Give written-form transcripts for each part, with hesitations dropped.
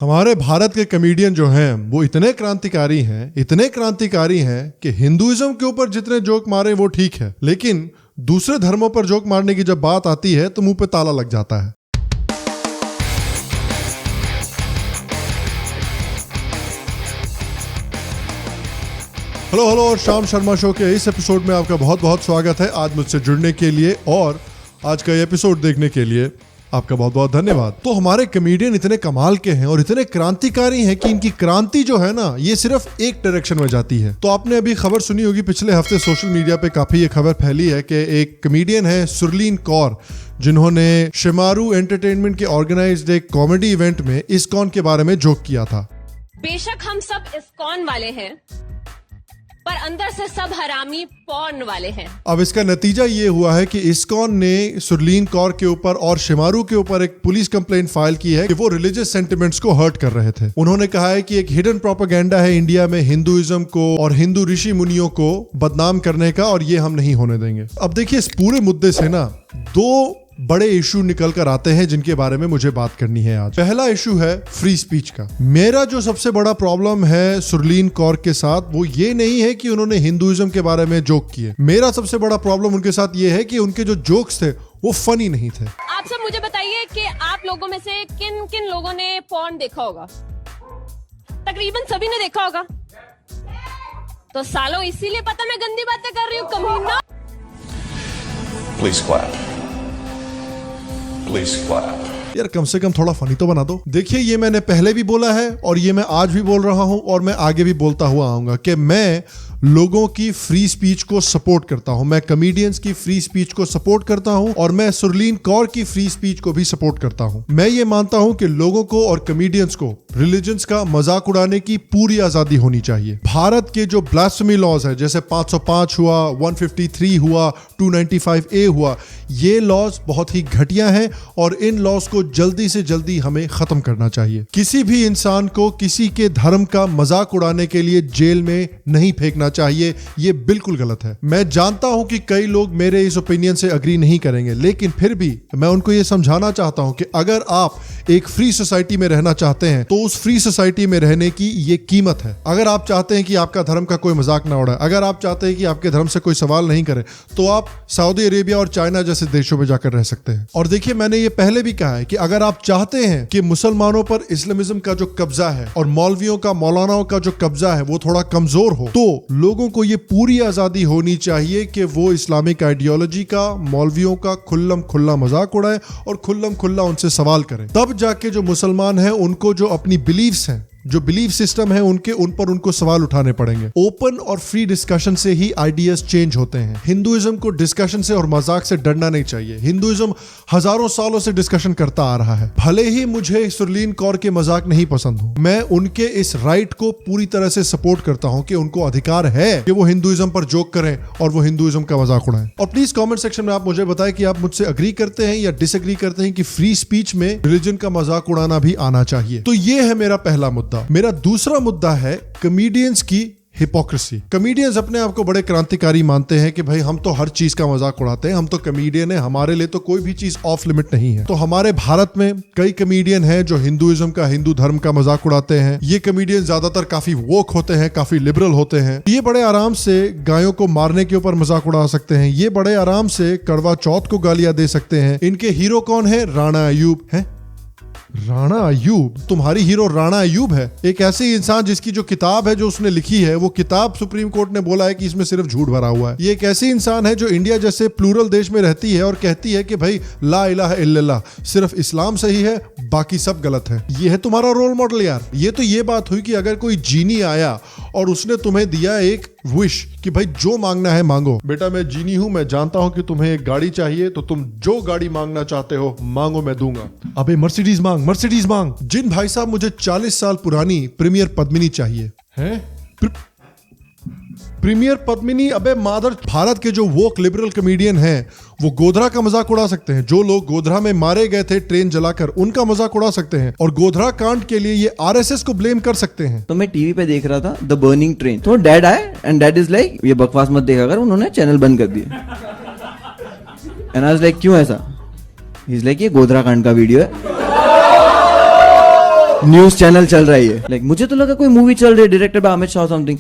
हमारे भारत के कमेडियन जो हैं वो इतने क्रांतिकारी हैं कि हिंदुइज्म के ऊपर जितने जोक मारे वो ठीक है, लेकिन दूसरे धर्मों पर जोक मारने की जब बात आती है तो मुंह पे ताला लग जाता है। हेलो, श्याम शर्मा शो के इस एपिसोड में आपका बहुत बहुत स्वागत है। आज मुझसे जुड़ने के लिए और आज का एपिसोड देखने के लिए आपका बहुत बहुत धन्यवाद। तो हमारे कमेडियन इतने कमाल के हैं और इतने क्रांतिकारी हैं कि इनकी क्रांति जो है ना, ये सिर्फ एक डायरेक्शन में जाती है। तो आपने अभी खबर सुनी होगी, पिछले हफ्ते सोशल मीडिया पे काफी ये खबर फैली है कि एक कमेडियन है सुरलीन कौर, जिन्होंने शिमारू एंटरटेनमेंट के ऑर्गेनाइज्ड एक कॉमेडी इवेंट में इस्कॉन के बारे में जोक किया था। बेशक हम सब इस्कॉन वाले हैं, पर अंदर से सब हरामी पॉर्न वाले हैं। अब इसका नतीजा ये हुआ है कि इस्कॉन ने सुरलीन कौर के ऊपर और शिमारू के ऊपर एक पुलिस कंप्लेंट फाइल की है कि वो रिलीजियस सेंटिमेंट्स को हर्ट कर रहे थे। उन्होंने कहा है कि एक हिडन प्रोपेगेंडा है इंडिया में हिंदुइज्म को और हिंदू ऋषि मुनियों को बदनाम करने का, और ये हम नहीं होने देंगे। अब देखिए, इस पूरे मुद्दे से ना दो बड़े इशू निकल कर आते हैं जिनके बारे में मुझे बात करनी है आज। पहला इशू है फ्री स्पीच का। मेरा जो सबसे बड़ा प्रॉब्लम है सुरलीन कौर के साथ वो ये नहीं है कि उन्होंने हिंदुइज्म के बारे में जोक किए। मेरा सबसे बड़ा प्रॉब्लम उनके साथ ये है कि उनके जो जोक्स थे वो फनी नहीं थे। आप सब मुझे बताइए कि आप लोगों में से किन किन लोगों ने पॉर्न देखा होगा? तकरीबन सभी ने देखा होगा। तो सालों इसीलिए पता मैं गंदी बातें कर रही हूँ, कमीना। Please clap. Please clap. यार कम से कम थोड़ा फनी तो बना दो। देखिए, ये मैंने पहले भी बोला है और ये मैं आज भी बोल रहा हूं और मैं आगे भी बोलता हुआ आऊंगा कि मैं लोगों की फ्री स्पीच को सपोर्ट करता हूं। मैं कमेडियंस की फ्री स्पीच को सपोर्ट करता हूं और मैं सुरलीन कौर की फ्री स्पीच को भी सपोर्ट करता हूं। मैं ये मानता हूं कि लोगों को और कमेडियंस को रिलीजन्स का मजाक उड़ाने की पूरी आजादी होनी चाहिए। भारत के जो ब्लास्फेमी लॉज है, जैसे 505 हुआ, 153 हुआ, 295A हुआ, ये लॉज बहुत ही घटिया हैं और इन लॉज को जल्दी से जल्दी हमें खत्म करना चाहिए। किसी भी इंसान को किसी के धर्म का मजाक उड़ाने के लिए जेल में नहीं फेंकना चाहिए। ये बिल्कुल गलत है। मैं जानता हूं कि कई लोग मेरे इस ओपिनियन से अग्री नहीं करेंगे, लेकिन फिर भी मैं उनको ये समझाना चाहता हूं कि अगर आप एक फ्री सोसाइटी में रहना चाहते हैं तो उस फ्री सोसाइटी में रहने की ये कीमत है। अगर आप चाहते हैं कि आपका धर्म का कोई मजाक ना उड़ाए, अगर आप चाहते हैं कि आपके धर्म से कोई सवाल नहीं करे, तो आप सऊदी अरेबिया और चाइना जैसे देशों में जाकर रह सकते हैं। और देखिए, मैंने ये पहले भी कहा है कि अगर आप चाहते हैं कि मुसलमानों पर इस्लामिज्म का जो कब्जा है और मौलवियों का, मौलानाओं का जो कब्जा है वो थोड़ा कमजोर हो, तो लोगों को ये पूरी आजादी होनी चाहिए कि वो इस्लामिक आइडियोलॉजी का, मौलवियों का खुल्लम खुल्ला मजाक उड़ाए और खुल्लम खुल्ला उनसे सवाल करें। तब जाके जो मुसलमान हैं उनको जो अपनी बिलीफ्स हैं, जो बिलीफ सिस्टम है उन पर उनको सवाल उठाने पड़ेंगे। ओपन और फ्री डिस्कशन से ही आइडियाज चेंज होते हैं। हिंदुइज्म को डिस्कशन से और मजाक से डरना नहीं चाहिए। हिंदुइज्म हजारों सालों से डिस्कशन करता आ रहा है। भले ही मुझे सुरलीन कौर के मजाक नहीं पसंद हो, मैं उनके इस राइट को पूरी तरह से सपोर्ट करता हूं कि उनको अधिकार है कि वो हिंदुइज्म पर जोक करें और वो हिंदुइज्म का मजाक उड़ाएं। और प्लीज कमेंट सेक्शन में आप मुझे बताएं कि आप मुझसे अग्री करते हैं या डिसएग्री करते हैं कि फ्री स्पीच में रिलीजन का मजाक उड़ाना भी आना चाहिए। तो ये है मेरा पहला मुद्दा। मेरा दूसरा मुद्दा है कमेडियंस की हिपोक्रेसी। कमेडियंस अपने आप को बड़े क्रांतिकारी मानते हैं कि भाई हम तो हर चीज का मजाक उड़ाते हैं, हम तो कमेडियन है, हमारे लिए तो कोई भी चीज ऑफ लिमिट नहीं है। तो हमारे भारत में कई कमेडियन हैं जो हिंदुइज्म का, हिंदू धर्म का मजाक उड़ाते हैं। ये कमेडियन ज्यादातर काफी वोक होते हैं, काफी लिबरल होते हैं। ये बड़े आराम से गायों को मारने के ऊपर मजाक उड़ा सकते हैं। ये बड़े आराम से करवा चौथ को गालियां दे सकते हैं। इनके हीरो कौन है? राणा अयूब है। राणा अयूब? तुम्हारी हीरो राणा अयूब है? एक ऐसे इंसान जिसकी जो किताब है जो उसने लिखी है, वो किताब सुप्रीम कोर्ट ने बोला है कि इसमें सिर्फ झूठ भरा हुआ है। ये एक ऐसी इंसान है जो इंडिया जैसे प्लूरल देश में रहती है और कहती है कि भाई ला इलाहा इल्लल्लाह, सिर्फ इस्लाम सही है, बाकी सब गलत है। ये है तुम्हारा रोल मॉडल यार। ये तो ये बात हुई कि अगर कोई जीनी आया और उसने तुम्हें दिया एक विश कि भाई जो मांगना है मांगो। बेटा, मैं जीनी हूं, मैं जानता हूं कि तुम्हें एक गाड़ी चाहिए, तो तुम जो गाड़ी मांगना चाहते हो मांगो, मैं दूंगा। अबे मर्सिडीज मांग, मर्सिडीज मांग। जिन भाई साहब, मुझे 40 साल पुरानी प्रीमियर पद्मिनी चाहिए है। प्रीमियर पद्मिनी? अबे मादर। भारत के जो वोक लिबरल कमेडियन हैं वो गोधरा का मजाक उड़ा सकते हैं। जो लोग गोधरा में मारे गए थे ट्रेन जलाकर, उनका मजाक उड़ा सकते हैं और गोधरा कांड के लिए ये आरएसएस को ब्लेम कर सकते हैं। तो मैं टीवी पे देख रहा था द बर्निंग ट्रेन, तो डैड आए एंड डैड इज लाइक, ये बकवास मत देखा कर, उन्होंने चैनल बंद कर दिया। एंड आई वाज लाइक, क्यों ऐसा? ही इज लाइक, ये गोधरा कांड का वीडियो है। न्यूज चैनल चल रही है, लाइक मुझे तो लगा कोई मूवी चल रही है directed by Amit Shah something,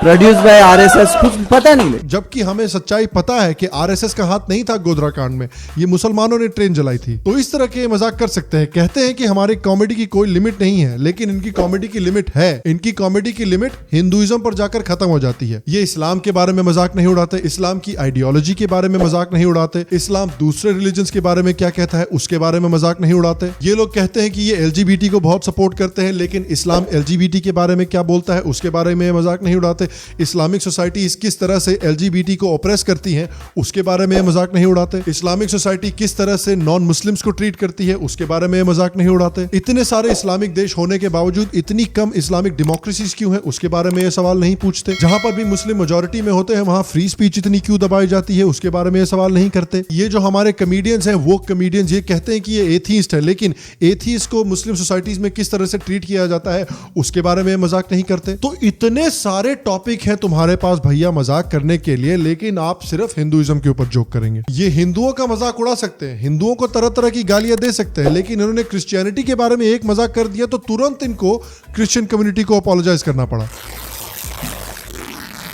produce by RSS, कुछ पता नहीं। जबकि हमें सच्चाई पता है कि आरएसएस का हाथ नहीं था गोधरा कांड में, ये मुसलमानों ने ट्रेन जलाई थी। तो इस तरह के मजाक कर सकते हैं, कहते हैं कि हमारी कॉमेडी की कोई लिमिट नहीं है, लेकिन इनकी कॉमेडी की लिमिट है। इनकी कॉमेडी की लिमिट हिंदुइज्म पर जाकर खत्म हो जाती है। ये इस्लाम के बारे में मजाक नहीं उड़ाते, इस्लाम की आइडियोलॉजी के बारे में मजाक नहीं उड़ाते, इस्लाम दूसरे रिलीजन्स के बारे में क्या कहता है उसके बारे में मजाक नहीं उड़ाते। ये लोग कहते हैं कि ये एलजीबीटी को बहुत सपोर्ट करते हैं, लेकिन इस्लाम एलजीबीटी के बारे में क्या बोलता है उसके बारे में मजाक नहीं उड़ाते। इस्लामिक सोसाइटी किस तरह से एलजीबीटी को ऑप्रेस करती है उसके बारे में मजाक नहीं उड़ाते। इस्लामिक सोसाइटी किस तरह से नॉन मुस्लिम्स को ट्रीट करती है उसके बारे में मजाक नहीं उड़ाते। इतने सारे इस्लामिक देश होने के बावजूद इतनी कम इस्लामिक डेमोक्रेसीज क्यों है उसके बारे में ये सवाल नहीं पूछते। जहां पर भी मुस्लिम मेजॉरिटी में होते हैं वहां फ्री स्पीच इतनी क्यों दबाई जाती है उसके बारे में ये सवाल नहीं करते। ये जो हमारे कमेडियंस हैं वो कमेडियंस ये कहते हैं कि ये एथीस्ट है, लेकिन एथीस्ट को मुस्लिम सोसाइटीज में किस तरह से ट्रीट किया जाता है उसके बारे में मजाक नहीं करते। तो इतने सारे टॉपिक हैं तुम्हारे पास भैया मजाक करने के लिए, लेकिन आप सिर्फ हिंदुइज्म के ऊपर जोक करेंगे। ये हिंदुओं का मजाक उड़ा सकते हैं, हिंदुओं को तरह तरह की गालियां दे सकते हैं, लेकिन इन्होंने क्रिश्चियनिटी के बारे में एक मजाक कर दिया तो तुरंत इनको क्रिश्चियन कम्युनिटी को अपोलोजाइज करना पड़ा।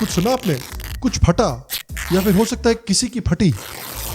कुछ सुना आपने, कुछ फटा, या फिर हो सकता है किसी की फटी।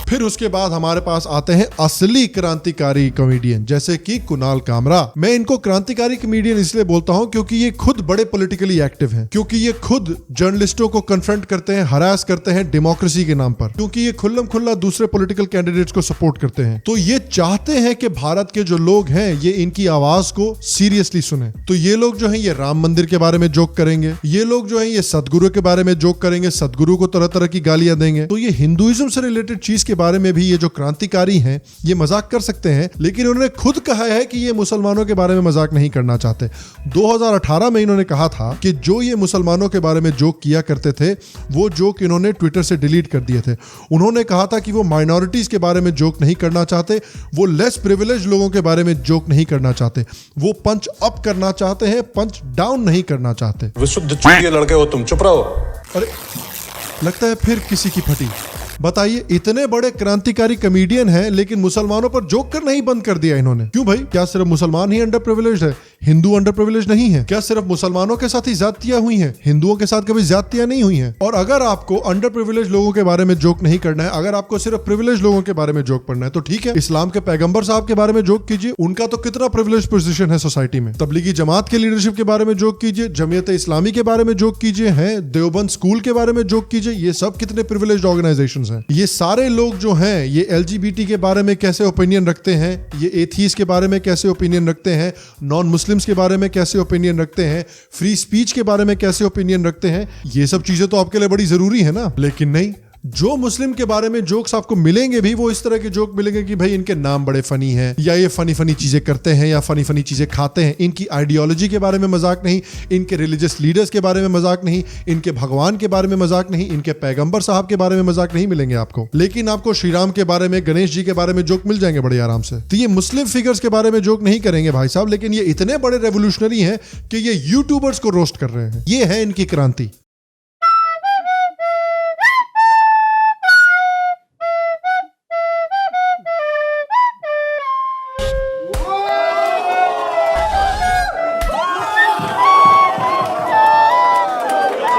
फिर उसके बाद हमारे पास आते हैं असली क्रांतिकारी कॉमेडियन जैसे कि कुणाल कामरा। मैं इनको क्रांतिकारी कॉमेडियन इसलिए बोलता हूं क्योंकि ये खुद बड़े पॉलिटिकली एक्टिव हैं, क्योंकि ये खुद जर्नलिस्टों को कन्फ्रंट करते हैं, हरास करते हैं डेमोक्रेसी के नाम पर, क्योंकि ये खुल्लम खुल्ला दूसरे पॉलिटिकल कैंडिडेट्स को सपोर्ट करते हैं। तो ये चाहते हैं कि भारत के जो लोग हैं ये इनकी आवाज को सीरियसली सुने। तो ये लोग जो है ये राम मंदिर के बारे में जोक करेंगे, ये लोग जो है ये सदगुरु के बारे में जोक करेंगे, सदगुरु को तरह तरह की गालियां देंगे। तो ये हिंदुइज्म से रिलेटेड चीज के बारे में भी ये जो क्रांतिकारी हैं ये मजाक कर सकते हैं, लेकिन उन्होंने खुद कहा है कि ये मुसलमानों के बारे में मजाक नहीं करना चाहते। 2018 में इन्होंने कहा था कि जो ये मुसलमानों के बारे में जोक किया करते थे वो जोक इन्होंने ट्विटर से डिलीट कर दिए थे। उन्होंने कहा था कि वो माइनॉरिटीज के बारे में जोक नहीं करना चाहते, वो लेस प्रिविलेज लोगों के बारे में जोक नहीं करना चाहते, वो पंच अप करना चाहते हैं, पंच डाउन नहीं करना चाहते। विशुद्ध चूतिया लड़के हो तुम, चुप रहो। अरे लगता है फिर किसी की फटी। बताइए, इतने बड़े क्रांतिकारी कमेडियन हैं लेकिन मुसलमानों पर जोक करना ही बंद कर दिया इन्होंने। क्यों भाई, क्या सिर्फ मुसलमान ही अंडर प्रिविलेज्ड है, हिंदू अंडर प्रिविलेज नहीं है? क्या सिर्फ मुसलमानों के साथ ही ज्यादतियां हुई हैं, हिंदुओं के साथ कभी ज्यादतियां नहीं हुई हैं? और अगर आपको अंडर प्रिविलेज लोगों के बारे में जोक नहीं करना है, अगर आपको सिर्फ प्रिविलेज लोगों के बारे में जोक पढ़ना है तो ठीक है, इस्लाम के पैगंबर साहब के बारे में जोक कीजिए, उनका तो कितना प्रिविलेज पोजीशन है सोसाइटी में। तबलीगी जमात के लीडरशिप के बारे में जोक कीजिए, जमीयत इस्लामी के बारे में जोक कीजिए, हैं देवबंद स्कूल के बारे में जोक कीजिए, ये सब कितने प्रिविलेज्ड ऑर्गेनाइजेशंस हैं। ये सारे लोग जो हैं ये एलजीबीटी के बारे में कैसे ओपिनियन रखते हैं, ये एथीस्ट के बारे में कैसे ओपिनियन रखते हैं, नॉन मुस्लिम्स के बारे में कैसे ओपिनियन रखते हैं, फ्री स्पीच के बारे में कैसे ओपिनियन रखते हैं, ये सब चीजें तो आपके लिए बड़ी जरूरी है ना। लेकिन नहीं, जो मुस्लिम के बारे में जोक्स आपको मिलेंगे भी वो इस तरह के जोक मिलेंगे कि भाई इनके नाम बड़े फनी हैं, या ये फनी फनी चीजें करते हैं, या फनी फनी चीजें खाते हैं। इनकी आइडियोलॉजी के बारे में मजाक नहीं, इनके रिलीजियस लीडर्स के बारे में मजाक नहीं, इनके भगवान के बारे में मजाक नहीं, इनके पैगंबर साहब के बारे में मजाक नहीं मिलेंगे आपको। लेकिन आपको श्री राम के बारे में, गणेश जी के बारे में जोक मिल जाएंगे बड़े आराम से। तो ये मुस्लिम फिगर्स के बारे में जोक नहीं करेंगे भाई साहब, लेकिन ये इतने बड़े रेवोल्यूशनरी हैं कि ये यूट्यूबर्स को रोस्ट कर रहे हैं। ये है इनकी क्रांति।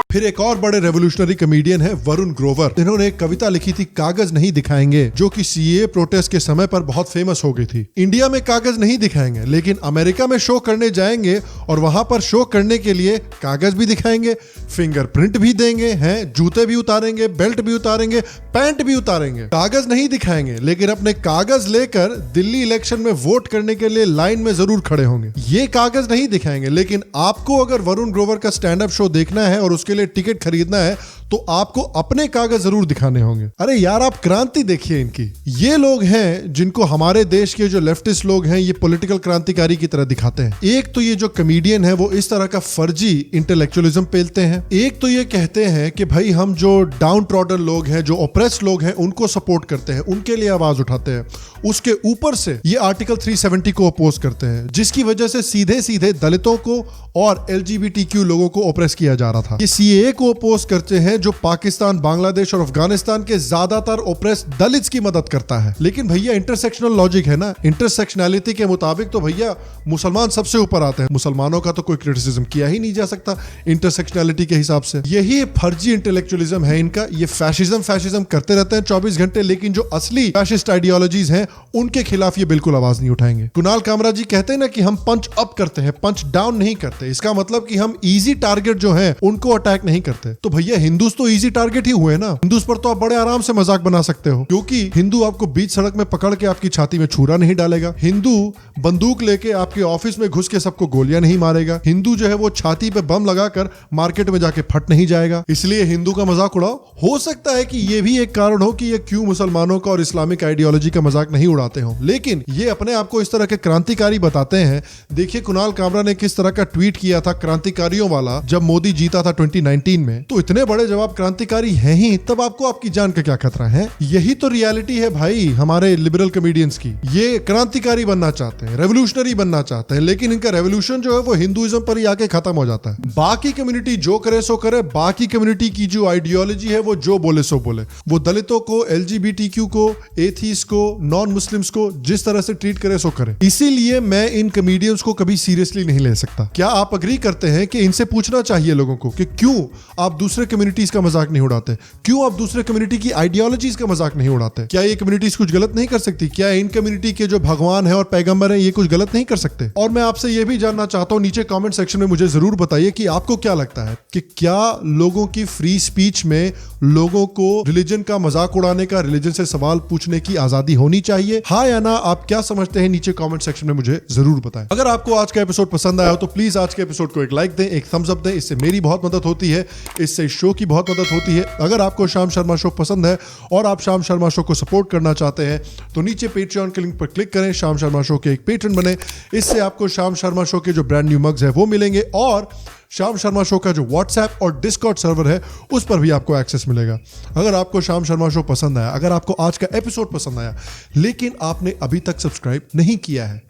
फिर एक और बड़े रेवोल्यूशनरी कमेडियन है वरुण ग्रोवर। इन्होंने एक कविता लिखी थी कागज नहीं दिखाएंगे, जो कि सीएए प्रोटेस्ट के समय पर बहुत फेमस हो गई थी। इंडिया में कागज नहीं दिखाएंगे, लेकिन अमेरिका में शो करने जाएंगे और वहां पर शो करने के लिए कागज भी दिखाएंगे, फिंगरप्रिंट भी देंगे, हैं जूते भी उतारेंगे, बेल्ट भी उतारेंगे, पैंट भी उतारेंगे। कागज नहीं दिखाएंगे, लेकिन अपने कागज लेकर दिल्ली इलेक्शन में वोट करने के लिए लाइन में जरूर खड़े होंगे। ये कागज नहीं दिखाएंगे, लेकिन आपको अगर वरुण ग्रोवर का स्टैंड अप शो देखना है और उसके लिए टिकट खरीदना है तो आपको अपने कागज जरूर दिखाने होंगे। अरे यार, आप क्रांति देखिए इनकी। ये लोग हैं जिनको हमारे देश के जो लेफ्टिस्ट लोग हैं ये पॉलिटिकल क्रांतिकारी की तरह दिखाते हैं। एक तो ये जो कमेडियन है वो इस तरह का फर्जी इंटेलेक्चुअलिज्म पेलते हैं, एक तो ये कहते हैं कि भाई हम जो डाउन ट्रॉडन लोग हैं, जो ऑप्रेस्ड लोग हैं, उनको सपोर्ट करते हैं, उनके लिए आवाज उठाते हैं। उसके ऊपर से ये आर्टिकल 370 को अपोज करते हैं, जिसकी वजह से सीधे सीधे दलितों को और LGBTQ लोगों को ऑप्रेस किया जा रहा था। ये CAA को अपोज करते हैं, हैं जो पाकिस्तान, बांग्लादेश और अफगानिस्तान के ज्यादातर ओप्रेस्ड दलित्स की मदद करता है। लेकिन भैया इंटरसेक्शनल लॉजिक है ना, इंटरसेक्शनैलिटी के मुताबिक तो भैया मुसलमान सबसे ऊपर आते हैं। मुसलमानों का तो कोई क्रिटिसिज्म किया ही नहीं जा सकता इंटरसेक्शनैलिटी के हिसाब से। यही फर्जी इंटेलेक्चुअलिज्म है इनका। ये फैशिज्म करते रहते हैं 24 घंटे, लेकिन जो असली फैशिस्ट आइडियोलॉजीज हैं उनके खिलाफ ये बिल्कुल आवाज नहीं उठाएंगे। कुणाल कामरा जी कहते हैं ना कि हम पंच अप करते हैं, पंच डाउन नहीं करते। इसका मतलब कि हम इजी टारगेट जो है उनको अटैक नहीं करते। तो भैया हिंदूस तो इजी टारगेट ही हुए ना। हिंदूस पर तो आप बड़े आराम से मजाक बना सकते हो, क्योंकि हिंदू आपको बीच सड़क में पकड़ के आपकी छाती में छुरा नहीं डालेगा। हिंदू बंदूक लेके आपके ऑफिस में घुस के सबको गोलियां नहीं मारेगा। हिंदू जो है वो छाती पे बम लगाकर मार्केट में जाके फट नहीं जाएगा। इसलिए हिंदू का मजाक उड़ाओ। हो सकता है कि ये भी एक कारण हो कि ये क्यों मुसलमानों का और इस्लामिक आइडियोलॉजी का मजाक नहीं उड़ाते हो, लेकिन ये अपने आप को इस तरह के क्रांतिकारी बताते हैं। देखिए कुणाल कामरा ने किस तरह का ट्वीट किया था क्रांतिकारियों वाला जब मोदी जीता था 2019 में। तो इतने बड़े जब आप क्रांतिकारी हैं ही, तब आपको आपकी जान का क्या खतरा है? यही तो रियलिटी है भाई हमारे लिबरल कॉमेडियंस की। ये क्रांतिकारी बनना चाहते हैं, रेवोल्यूशनरी बनना चाहते हैं, लेकिन इनका रेवोल्यूशन जो है वो हिंदुइज्म पर ही आके खत्म हो जाता है। बाकी कम्युनिटी जो करे सो करे, बाकी कम्युनिटी की जो आइडियोलॉजी है वो जो बोले सो बोले। वो दलितों को, LGBTQ को, एथीस को, नॉन मुस्लिम्स को जिस तरह से ट्रीट करे सो करे। इसीलिए मैं इन कॉमेडियंस को कभी सीरियसली नहीं ले सकता। क्या आप अग्री करते हैं कि इनसे पूछना चाहिए लोगों को कि क्यों आप दूसरे कम्युनिटीज का मजाक नहीं उड़ाते? क्यों आप दूसरे कम्युनिटी की आइडियोलॉजीज का मजाक नहीं उड़ाते? क्या ये कम्युनिटीज कुछ गलत नहीं कर सकती? क्या इन कम्युनिटी के जो भगवान है और पैगंबर है ये कुछ गलत नहीं कर सकते? और मैं आपसे ये भी जानना चाहता हूं, नीचे कमेंट सेक्शन में मुझे जरूर बताइए कि आपको क्या लगता है कि क्या लोगों की फ्री स्पीच में लोगों को रिलीजन का मजाक उड़ाने का, रिलीजन से सवाल पूछने की आजादी होनी चाहिए? हाँ या ना? आप क्या समझते हैं नीचे कमेंट सेक्शन में मुझे जरूर बताएं। अगर आपको आज का एपिसोड पसंद आया हो तो प्लीज आज के एपिसोड को एक लाइक दें, एक थम्स अप दें। इससे मेरी बहुत मदद होती है, इससे शो की बहुत मदद होती है। अगर आपको शाम शर्मा शो पसंद है और आप शाम शर्मा शो को सपोर्ट करना चाहते हैं तो नीचे पेट्रियन के लिंक पर क्लिक करें, शाम शर्मा शो के एक पेट्रन बने। इससे आपको शाम शर्मा शो के जो ब्रांड न्यू मग्स है वो मिलेंगे, और शाम शर्मा शो का जो व्हाट्सएप और डिस्कॉर्ड सर्वर है उस पर भी आपको एक्सेस मिलेगा। अगर आपको शाम शर्मा शो पसंद आया, अगर आपको आज का एपिसोड पसंद आया, लेकिन आपने अभी तक सब्सक्राइब नहीं किया है,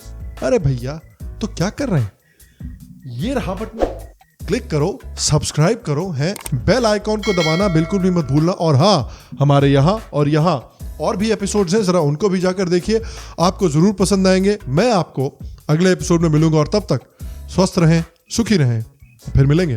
अरे भैया तो क्या कर रहे हैं? ये रहा बटन, क्लिक करो, सब्सक्राइब करो, है बेल आइकॉन को दबाना बिल्कुल भी मत भूलना। और हाँ, हमारे यहाँ और भी एपिसोड्स हैं, जरा उनको भी जाकर देखिए, आपको जरूर पसंद आएंगे। मैं आपको अगले एपिसोड में मिलूंगा और तब तक स्वस्थ रहें, सुखी रहें, फिर मिलेंगे।